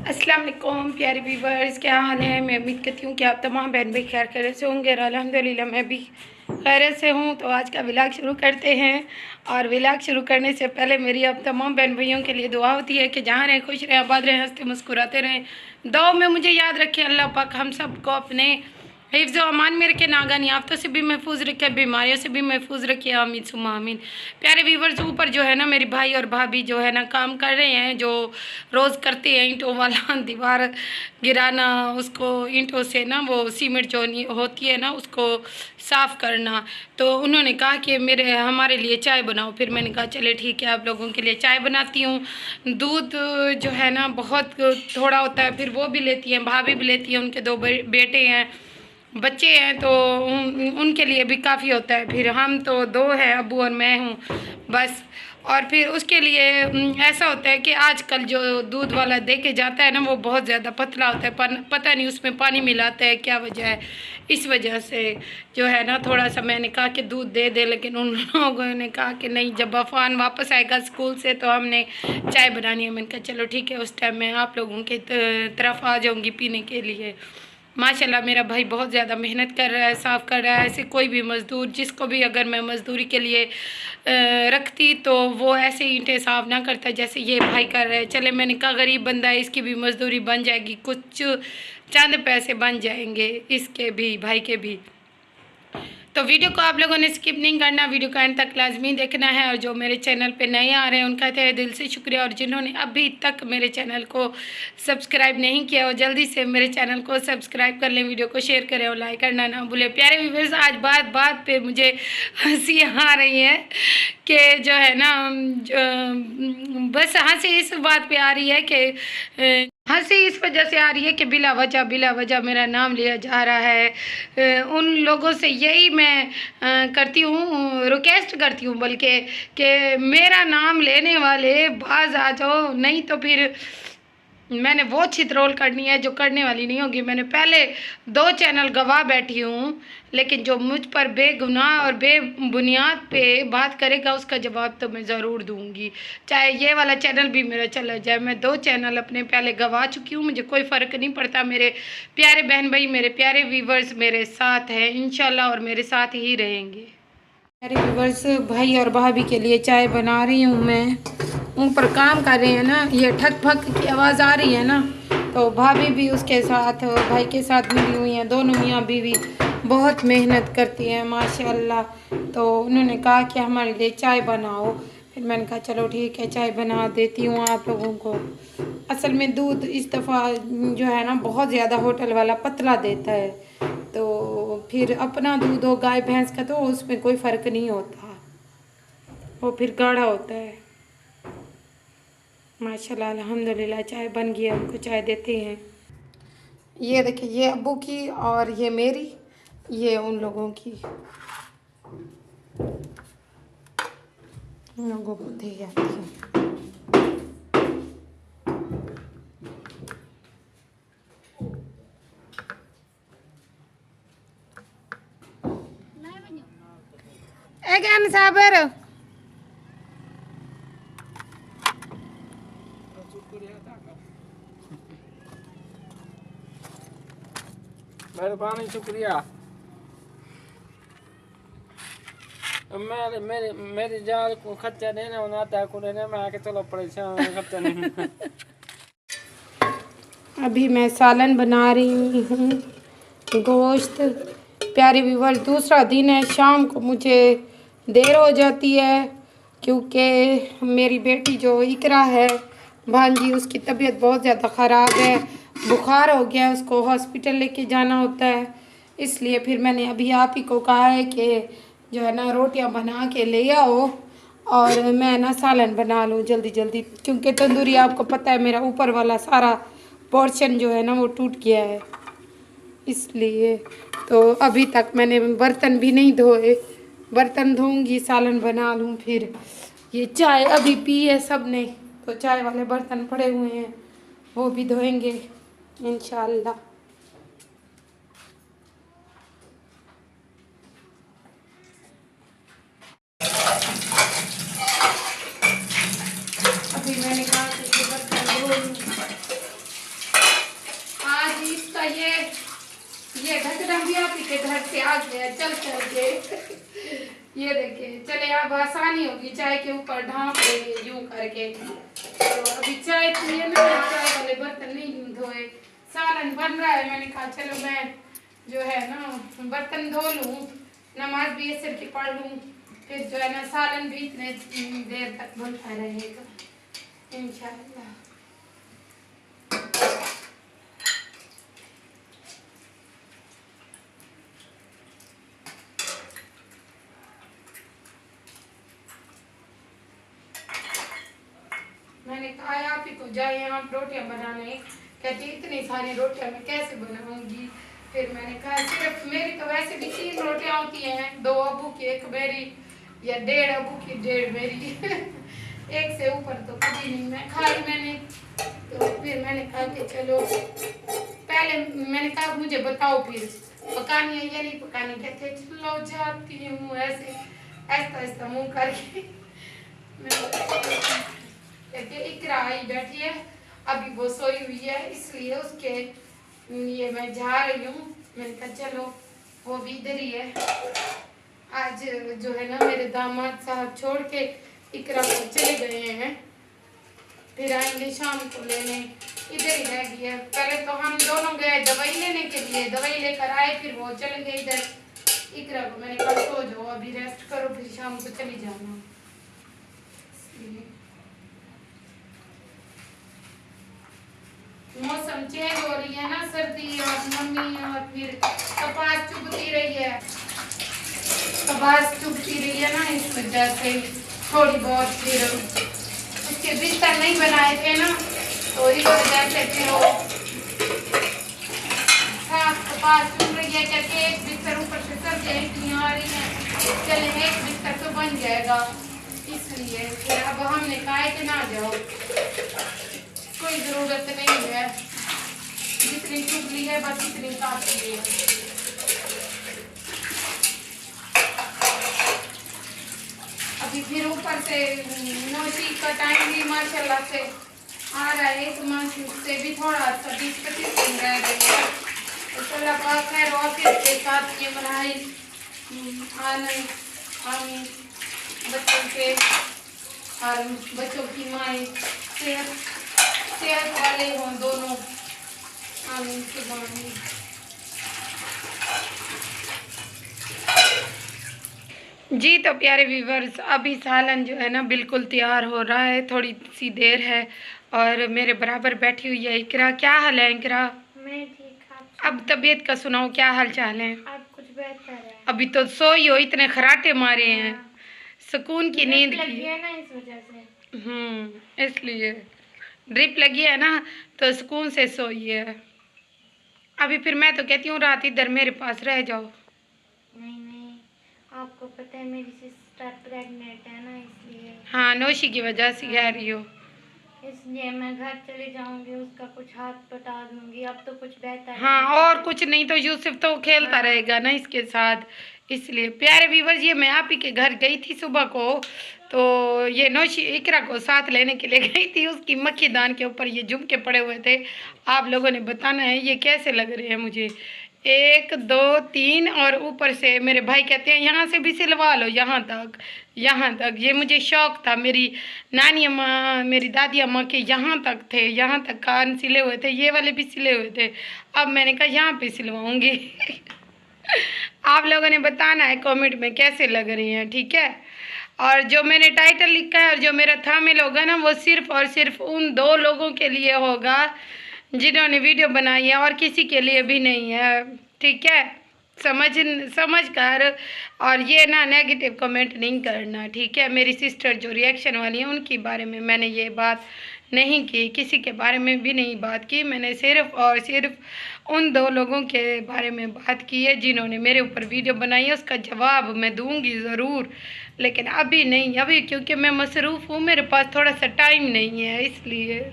अस्सलाम वालेकुम प्यारे व्यूवर्स, क्या हाल है। मैं उम्मीद करती हूँ कि आप तमाम बहन भाई खैर खैरियत से होंगे और अल्हम्दुलिल्लाह मैं भी खैरियत से हूँ। तो आज का व्लॉग शुरू करते हैं। और व्लॉग शुरू करने से पहले मेरी अब तमाम बहन भाइयों के लिए दुआ होती है कि जहाँ रहें खुश रहें, आबाद रहें, हंसते मुस्कुराते रहें। दुआ में मुझे याद रखें। अल्लाह पाक हम सबको अपने हिफ्ज़ व अमान में रखे, नागानी आफतों से भी महफूज रखे, बीमारियों से भी महफूज रखे। आमीन सुम्मा आमीन। प्यारे व्यूवर्स, ऊपर जो है ना मेरी भाई और भाभी जो है ना काम कर रहे हैं, जो रोज़ करते हैं ईंटों वाला दीवार गिराना, उसको ईंटों से ना वो सीमेंट जो होती है ना उसको साफ़ करना। तो उन्होंने कहा कि हमारे लिए चाय बनाओ। फिर मैंने कहा चले ठीक है, आप लोगों के लिए चाय बनाती हूँ। दूध जो है ना बहुत थोड़ा होता है, फिर वो भी लेती हैं, भाभी भी लेती हैं, उनके दो बेटे हैं, बच्चे हैं, तो उनके लिए भी काफ़ी होता है। फिर हम तो दो हैं, अबू और मैं हूँ बस। और फिर उसके लिए ऐसा होता है कि आजकल जो दूध वाला दे के जाता है ना वो बहुत ज़्यादा पतला होता है, पता नहीं उसमें पानी मिलाता है, क्या वजह है। इस वजह से जो है ना थोड़ा सा मैंने कहा कि दूध दे दे, लेकिन उन लोगों ने कहा कि नहीं, जब अफान वापस आएगा स्कूल से तो हमने चाय बनानी है। मैंने कहा चलो ठीक है, उस टाइम मैं आप लोगों की तरफ आ जाऊँगी पीने के लिए। माशाल्लाह मेरा भाई बहुत ज़्यादा मेहनत कर रहा है, साफ़ कर रहा है। ऐसे कोई भी मज़दूर जिसको भी अगर मैं मज़दूरी के लिए रखती तो वो ऐसे ईंटें साफ़ ना करता जैसे ये भाई कर रहे हैं। चले मैंने कहा गरीब बंदा है, इसकी भी मज़दूरी बन जाएगी, कुछ चंद पैसे बन जाएंगे इसके भी, भाई के भी। तो वीडियो को आप लोगों ने स्किप नहीं करना, वीडियो को एंड तक लाजमी देखना है। और जो मेरे चैनल पे नए आ रहे हैं उनका तहे दिल से शुक्रिया, और जिन्होंने अभी तक मेरे चैनल को सब्सक्राइब नहीं किया वो जल्दी से मेरे चैनल को सब्सक्राइब कर लें, वीडियो को शेयर करें और लाइक करना ना भूलें। प्यारे व्यूअर्स, आज बात बात पे मुझे हंसी आ रही है कि जो है ना बस हंसी इस बात पे आ रही है कि हंसी इस वजह से आ रही है कि बिला वजह मेरा नाम लिया जा रहा है। उन लोगों से यही मैं करती हूँ, रिक्वेस्ट करती हूँ बल्कि कि मेरा नाम लेने वाले बाज आ जाओ, नहीं तो फिर मैंने वो छितरोल करनी है जो करने वाली नहीं होगी। मैंने पहले 2 चैनल गवा बैठी हूँ, लेकिन जो मुझ पर बेगुनाह और बेबुनियाद पे बात करेगा उसका जवाब तो मैं ज़रूर दूँगी, चाहे ये वाला चैनल भी मेरा चला जाए। मैं 2 चैनल अपने पहले गवा चुकी हूँ, मुझे कोई फ़र्क नहीं पड़ता। मेरे प्यारे बहन भाई, मेरे प्यारे व्यूवर्स मेरे साथ हैं इंशाल्लाह और मेरे साथ ही रहेंगे। मेरे व्यूवर्स, भाई और भाभी के लिए चाय बना रही हूँ मैं। ऊपर काम कर रहे हैं ना, ये ठक फक की आवाज़ आ रही है ना, तो भाभी भी उसके साथ भाई के साथ मिली हुई हैं। दोनों मियाँ बीवी बहुत मेहनत करती हैं माशाल्लाह। तो उन्होंने कहा कि हमारे लिए चाय बनाओ। फिर मैंने कहा चलो ठीक है, चाय बना देती हूँ आप लोगों को। असल में दूध इस दफ़ा जो है ना बहुत ज़्यादा होटल वाला पतला देता है, तो फिर अपना दूध हो गाय भैंस का तो उसमें कोई फ़र्क नहीं होता, वो फिर गाढ़ा होता है। माशाल्लाह अल्हम्दुलिल्लाह चाय बन गई है, उनको चाय देते हैं। ये देखिए, ये अब्बू की और ये मेरी, ये उन लोगों की, उन लोगों को दे जाती है। Egan sabar. मेहरबानी शुक्रिया। मेरे मेरे मेरी जान को खर्चा देना होना आता है, कुछ मैं आके चलो परेशान खर्चा नहीं। अभी मैं सालन बना रही हूँ, गोश्त। प्यारे व्यूवर, दूसरा दिन है, शाम को मुझे देर हो जाती है क्योंकि मेरी बेटी जो इकरा है भांजी, उसकी तबीयत बहुत ज़्यादा ख़राब है, बुखार हो गया, उसको हॉस्पिटल लेके जाना होता है। इसलिए फिर मैंने अभी आप ही को कहा है कि जो है ना रोटियां बना के ले आओ और मैं ना सालन बना लूँ जल्दी जल्दी, क्योंकि तंदूरी आपको पता है मेरा ऊपर वाला सारा पोर्शन जो है ना वो टूट गया है। इसलिए तो अभी तक मैंने बर्तन भी नहीं धोए, बर्तन धोऊंगी, सालन बना लूँ। फिर ये चाय अभी पी है सब ने, तो चाय वाले बर्तन पड़े हुए हैं, वो भी धोएंगे इंशाल्लाह। अभी मैंने कहा कि ये बर्तन धो लूँ। एकदम भी आप के घर से आ गया चल के। ये देखिए, चले अब आसानी होगी, चाय के ऊपर ढाँप देंगे यूं करके। तो अभी चाय पिए ना, चाय वाले बर्तन नहीं धोए, सालन बन रहा है। मैंने कहा चलो मैं जो है ना बर्तन धो लूँ, नमाज भी असर की पढ़ लूँ, फिर जो है ना सालन भी इतने देर तक बनता रहेगा इंशाअल्लाह। मैंने कहा आप ही तो जाए यहाँ रोटियाँ बनाने, कहती इतनी सारी रोटियाँ मैं कैसे बनाऊंगी। फिर मैंने कहा सिर्फ मेरी तो वैसे भी 3 रोटियाँ होती हैं, 2 अबू की 1 मेरी, या 1.5 अबू की 1.5 मेरी। एक से ऊपर तो कभी नहीं मैं खाई मैंने। तो फिर मैंने कहा कि चलो पहले मैंने कहा मुझे बताओ फिर पकानी है या नहीं पकानी। कहते चलो जाती हूँ, ऐसे ऐसा ऐसा मुँह करके। कहते इकरा आई बैठी है, अभी वो सोई हुई है इसलिए उसके लिए मैं जा रही हूँ। मैंने कहा चलो वो भी इधर ही है। आज जो है ना मेरे दामाद साहब छोड़ के इकरा को चले गए हैं, फिर आएंगे शाम को लेने, इधर ही रह गई है। पहले तो हम दोनों गए दवाई लेने के लिए, दवाई लेकर आए, फिर वो चले गए इधर। इकरा को मैंने कहा सो जाओ अभी रेस्ट करो, फिर शाम को चली जाना। मौसम चेंज हो रही है ना, सर्दी और मम्मी, और फिर कपास चुभती रही है, कपास चुभती रही है ना, इस वजह से थोड़ी बहुत। फिर उसके बिस्तर नहीं बनाए थे ना, तो इस वजह से फिर वो कपास चुभ रही है। कहते एक बिस्तर ऊपर से सर्दियाँ इतनी आ रही है, चले एक बिस्तर तो बन जाएगा, इसलिए फिर अब हमने कहा कि ना जाओ, कोई जरूरत नहीं है, जितनी चुगली है बस इतनी काफी है। अभी फिर ऊपर से नौशी का टाइम भी माशाल्लाह से आ रहा है, तो माशी से भी थोड़ा सा 20-25 दिन रह गए हैं। तो अल्लाह पाक खैर ऑफिस के साथ ये बनाई आने बच्चों के और बच्चों की माएँ सेहत वाले हों दोनों, आमीन सुभान। जी तो प्यारे व्यूवर्स, अभी सालन जो है ना बिल्कुल तैयार हो रहा है, थोड़ी सी देर है और मेरे बराबर बैठी हुई है इकरा। क्या हाल है इकरा? मैं ठीक। अब तबीयत का सुनाओ, क्या हाल चाल है? अब कुछ बेहतर है। अभी तो सोई हो, इतने खराटे मारे हैं, सुकून की नींद लगी है ना इस वजह से। इसलिए ड्रिप लगी है ना, तो सुकून से सोई है। अभी फिर मैं तो कहती हूँ रात इधर मेरे पास रह जाओ। नहीं, आपको पता है मेरी सिस्टर प्रेग्नेंट है ना, इसलिए। हाँ, नौशी की वजह से कह रही हो, इसलिए मैं घर चले जाऊंगी, उसका कुछ हाथ बटा दूंगी। अब तो कुछ बेहतर है। हाँ, और कुछ नहीं तो यूसुफ तो खेलता रहेगा ना इसके साथ, इसलिए। प्यारे व्यूवर्स, ये मैं आप ही के घर गई थी सुबह को, तो ये नौशी इकरा को साथ लेने के लिए गई थी। उसकी मक्खी दान के ऊपर ये झुमके पड़े हुए थे, आप लोगों ने बताना है ये कैसे लग रहे हैं मुझे। 1 2 3 और ऊपर से मेरे भाई कहते हैं यहाँ से भी सिलवा लो, यहाँ तक। ये मुझे शौक़ था, मेरी नानी अम्मा मेरी दादी अम्मा के यहाँ तक थे, यहाँ तक कान सिले हुए थे, ये वाले भी सिले हुए थे। अब मैंने कहा यहाँ पे सिलवाऊँगी। आप लोगों ने बताना है कमेंट में कैसे लग रही हैं, ठीक है। और जो मैंने टाइटल लिखा है और जो मेरा थंबनेल होगा ना, वो सिर्फ़ और सिर्फ उन 2 लोगों के लिए होगा जिन्होंने वीडियो बनाई है, और किसी के लिए भी नहीं है, ठीक है। समझ कर, और ये ना नेगेटिव कमेंट नहीं करना, ठीक है। मेरी सिस्टर जो रिएक्शन वाली है उनके बारे में मैंने ये बात नहीं की, किसी के बारे में भी नहीं बात की। मैंने सिर्फ़ और सिर्फ उन 2 लोगों के बारे में बात की है जिन्होंने मेरे ऊपर वीडियो बनाई है। उसका जवाब मैं दूंगी ज़रूर, लेकिन अभी नहीं, अभी क्योंकि मैं मसरूफ़ हूँ, मेरे पास थोड़ा सा टाइम नहीं है, इसलिए।